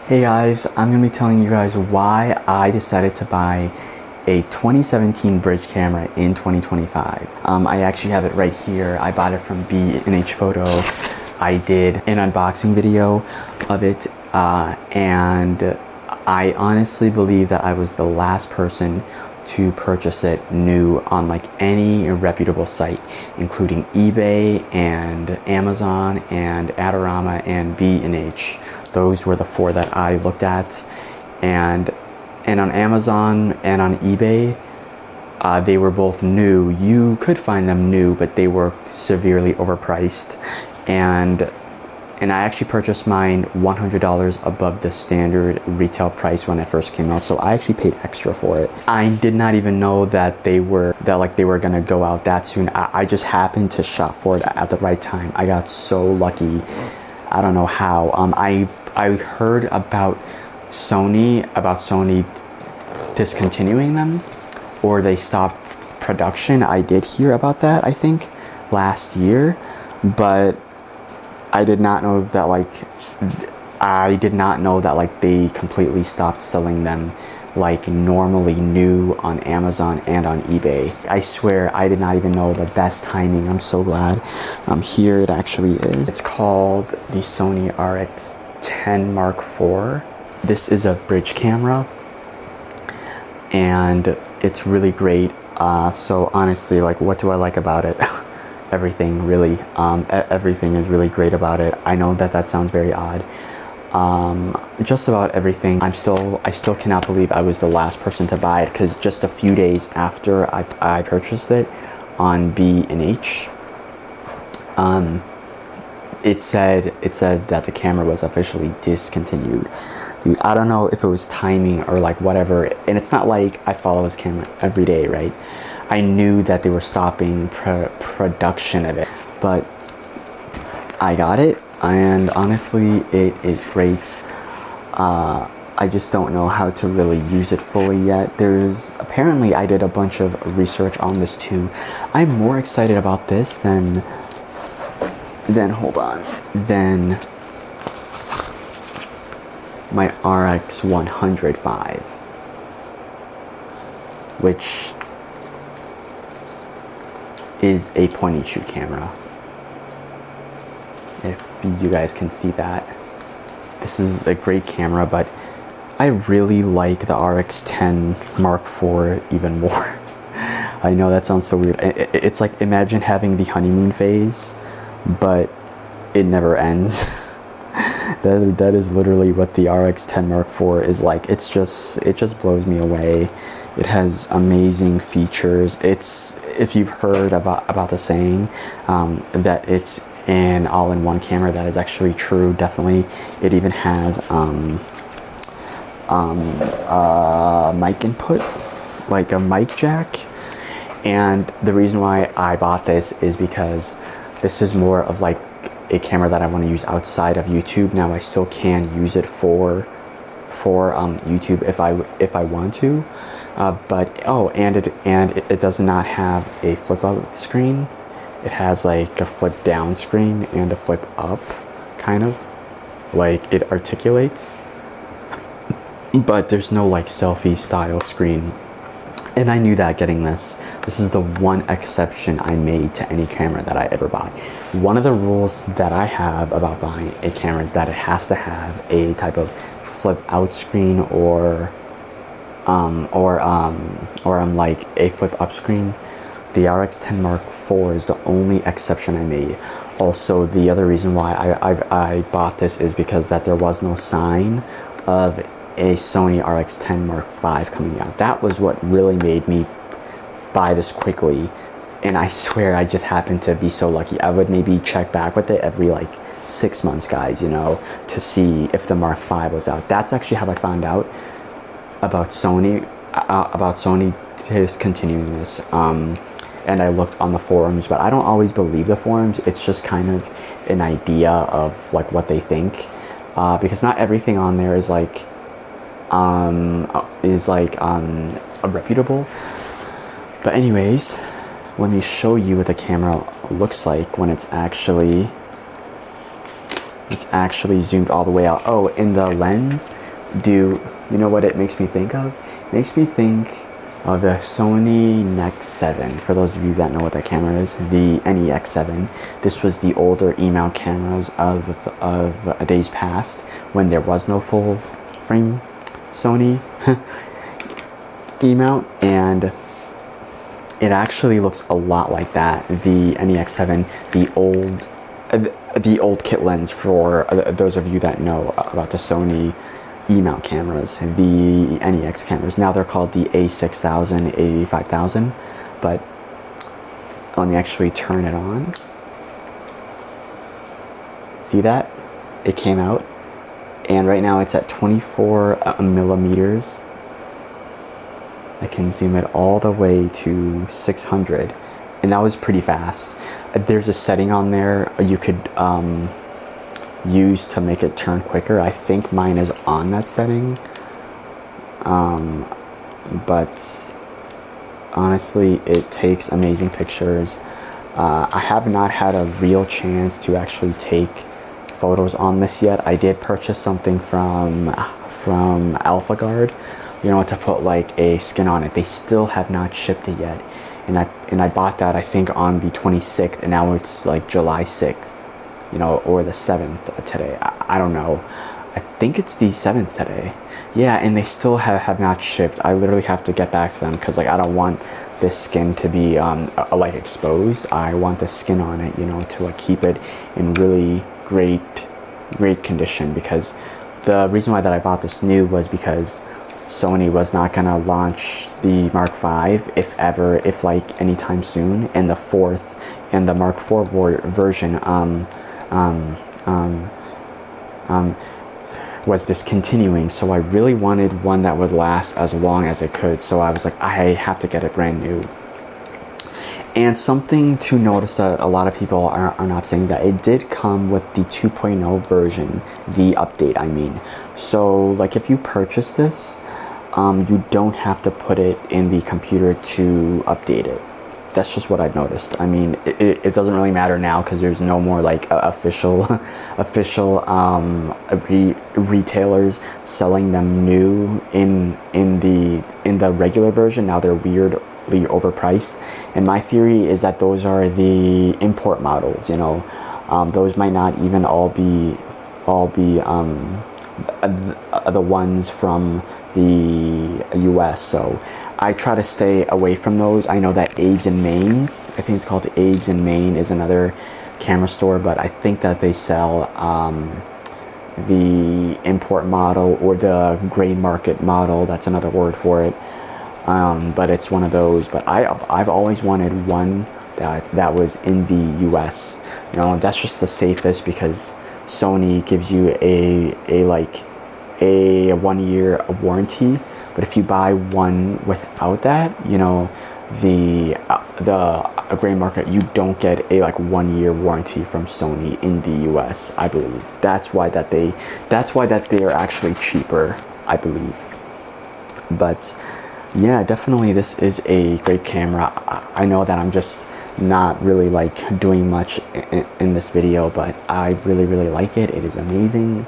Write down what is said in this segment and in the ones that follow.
Hey guys, I'm going to be telling you guys why I decided to buy a 2017 bridge camera in 2025. I actually have it right here. I bought it from B&H Photo. I did an unboxing video of it and I honestly believe that I was the last person to purchase it new on like any reputable site, including eBay and Amazon and Adorama and B&H. Those were the four that I looked at, and on Amazon and on eBay, they were both new. You could find them new, but they were severely overpriced, and I actually purchased mine $100 above the standard retail price when it first came out. So I actually paid extra for it. I did not even know that they were gonna go out that soon. I just happened to shop for it at the right time. I got so lucky. I don't know how. I heard about Sony discontinuing them, or they stopped production. I did hear about that, I think, last year, but I did not know that they completely stopped selling them like normally new on Amazon and on eBay. I swear I did not even know the best timing. I'm so glad. Here it actually is. It's called the Sony RX10 IV. This is a bridge camera and it's really great. So honestly, like, what do I like about it? Everything, really. Everything is really great about it. I know that sounds very odd. Just about everything. I still cannot believe I was the last person to buy it, because just a few days after I purchased it on B&H, it said that the camera was officially discontinued. Dude, I don't know if it was timing or like whatever, and it's not like I follow this camera every day, right? I knew that they were stopping production of it, but I got it, and honestly, it is great. I just don't know how to really use it fully yet. Apparently I did a bunch of research on this too. I'm more excited about this than my RX10 IV, which is a point and shoot camera. If you guys can see that. This is a great camera, but I really like the RX10 IV even more. I know that sounds so weird. It's like, imagine having the honeymoon phase, but it never ends. That is literally what the RX10 IV is like. It just blows me away. It has amazing features. If you've heard about the saying that it's an all-in-one camera, that is actually true. Definitely. It even has mic input, like a mic jack. And the reason why I bought this is because this is more of like a camera that I want to use outside of YouTube. Now I still can use it for YouTube if I want to, but it does not have a flip out screen. It has like a flip down screen and a flip up, kind of like it articulates, but there's no like selfie style screen. And I knew that getting this. This is the one exception I made to any camera that I ever bought. One of the rules that I have about buying a camera is that it has to have a type of flip out screen or like a flip up screen. The RX10 IV is the only exception I made. Also, the other reason why I bought this is because that there was no sign of a Sony RX10 V coming out. That was what really made me buy this quickly, and I swear I just happened to be so lucky. I would maybe check back with it every like 6 months, guys, you know, to see if the Mark V was out. That's actually how I found out about Sony discontinuing this. And I looked on the forums, but I don't always believe the forums. It's just kind of an idea of like what they think, because not everything on there is like reputable. But anyways, let me show you what the camera looks like when it's actually It's actually zoomed all the way out. Oh, in the lens, you know what it makes me think of? It makes me think of the Sony NEX7. For those of you that know what that camera is, the NEX7. This was the older E-mount cameras of days past when there was no full frame Sony E-mount, and it actually looks a lot like that. The NEX7, the old kit lens, for those of you that know about the Sony E-mount cameras, the NEX cameras. Now they're called the A6000, A5000, but let me actually turn it on. See that? It came out, and right now it's at 24 millimeters. I can zoom it all the way to 600, and that was pretty fast. There's a setting on there you could use to make it turn quicker. I think mine is on that setting, but honestly, it takes amazing pictures. I have not had a real chance to actually take photos on this yet. I did purchase something from AlphaGuard, you know, to put like a skin on it. They still have not shipped it yet, and I bought that I think on the 26th, and now it's like July 6th, you know, or the 7th today. I don't know. I think it's the 7th today. Yeah, and they still have not shipped. I literally have to get back to them because like I don't want this skin to be like exposed. I want the skin on it, you know, to like keep it in really great condition, because the reason why that I bought this new was because Sony was not gonna launch the Mark V, if like anytime soon, and the fourth and the Mark IV version was discontinuing. So I really wanted one that would last as long as it could. So I was like, I have to get it brand new. And something to notice that a lot of people are not saying, that it did come with the 2.0 version, the update I mean. So like if you purchase this, you don't have to put it in the computer to update it. That's just what I've noticed. I mean, it doesn't really matter now because there's no more like official retailers selling them new in the regular version. Now they're weirdly overpriced, and my theory is that those are the import models. You know, those might not even all be the ones from the US. So I try to stay away from those. I know that Abe's and Main's, I think it's called Abe's and Main, is another camera store, but I think that they sell the import model or the gray market model. That's another word for it. But it's one of those. But I've always wanted one that was in the US. You know, that's just the safest, because Sony gives you a 1 year warranty. But if you buy one without that, you know, the gray market, you don't get a 1 year warranty from Sony in the US, I believe. That's why that they are actually cheaper, I believe. But yeah, definitely this is a great camera. I know that I'm just not really like doing much in this video, but I really like it. It is amazing.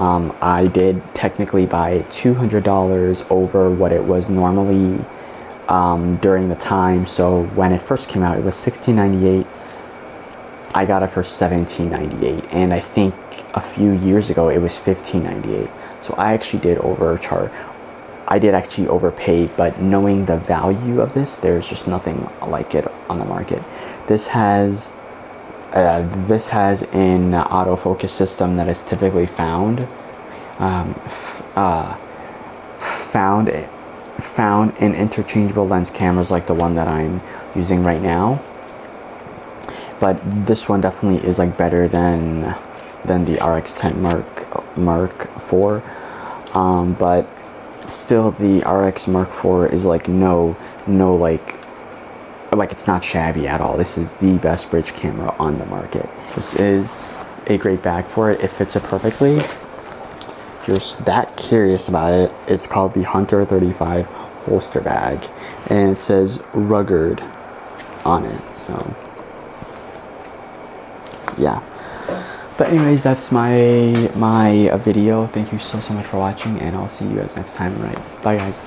I did technically buy it $200 over what it was normally during the time. So when it first came out, it was $16.98. I got it for $17.98, and I think a few years ago it was $15.98. So I actually did overcharge. I did actually overpay, but knowing the value of this, there's just nothing like it on the market. This has an autofocus system that is typically found in interchangeable lens cameras like the one that I'm using right now. But this one definitely is like better than the RX10 Mark IV. But still, the RX Mark IV is like no like it's not shabby at all. This is the best bridge camera on the market. This is a great bag for it. It fits it perfectly. If you're that curious about it, it's called the Hunter 35 holster bag, and it says rugged on it. So yeah, But anyways, that's my video. Thank you so much for watching, and I'll see you guys next time. Right, bye guys.